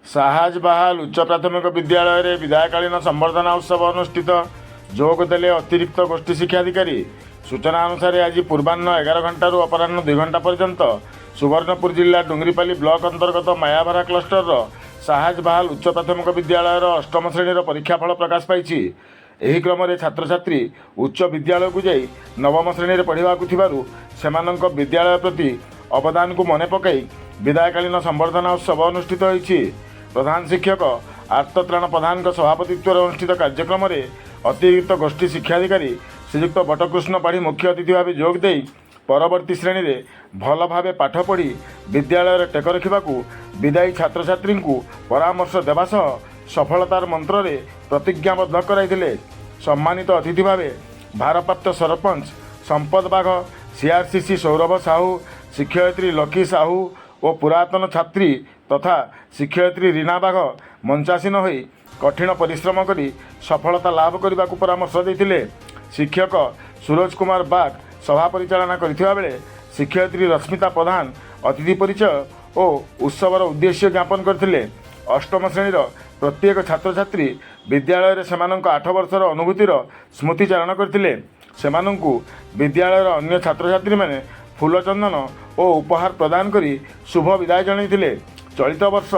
साहाज बहाल उच्च प्राथमिक विद्यालय रे विदायकालीन संबर्धना उत्सव अनुष्ठित जोग देले अतिरिक्त गोष्ठी शिक्षाधिकारी। सूचना अनुसार आज पूर्वाह्न 11 घंटारू अपराह्न 2 घंटा पर्यंत सुवर्णपुर जिला डुंगरीपाली ब्लॉक अंतर्गत मायाभरा क्लस्टर साहाज बहाल उच्च प्राथमिक विद्यालय अष्टम श्रेणी परीक्षाफल प्रकाश पाई। एही क्रम में छात्र छात्री उच्च विद्यालय को जाई नवम श्रेणी पढ़ा से विद्यालय प्रति अवदान को मन पकई विदायकालीन संबर्धना उत्सव अनुष्ठित होईछि। प्रधान शिक्षक आर्तत्राण प्रधान सभापतित्व अनुष्ठित कार्यक्रम में अतिरिक्त गोष्ठी शिक्षाधिकारी श्रीयुक्त बटकृष्ण पाढ़ी मुख्य अतिथि भाव जोगदे परवर्ती श्रेणी में भल भाव पाठ पढ़ी विद्यालय टेक रखा विदायी छात्र छात्री को परामर्श देवा सह सफलतार मंत्र रे प्रतिज्ञाबद्ध कराइथिले। सम्मानित अतिथि भाव भारप्राप्त सरपंच संपद बाघ, सीआरसीसी सौरभ साहू, शिक्षयित्री लकी साहू और पुरातन छात्री तथा शिक्षयित्री रीना बाघ मंचासीन होई कठिन परिश्रम करी सफलता लाभ करने को परामर्श देते। शिक्षक सूरज कुमार बाग सभा परिचालना करथिबा बेले शिक्षयित्री रश्मिता प्रधान अतिथि परिचय और उत्सवर उद्देश्य ज्ञापन करथिले। अष्टम श्रेणीर प्रत्येक छात्र छात्री विद्यालय रे सेमानंक 8 वर्षर अनुभूतिर स्मृतिचारण करथिले। सेमानंकु विद्यालयर अन्य छात्र छात्री माने फूल चंदन और उपहार प्रदान करी शुभ विदाय जणाइथिले। चलित वर्ष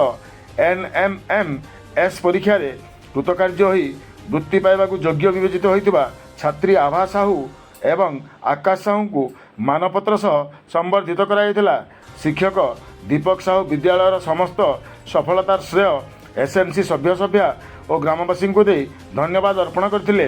NMMS परीक्षा रे कृतकार्य होई वृत्ति पाइबाकु योग्य विवेचित होइतिबा छात्री आभा साहू एवं आकाश साहू को मानपत्र सह संबर्धित कराइथिला। शिक्षक दीपक साहू विद्यालयर समस्त सफलतार श्रेय SMC सभ्य सभ्या और ग्रामवासी को दे धन्यवाद अर्पण करथिले।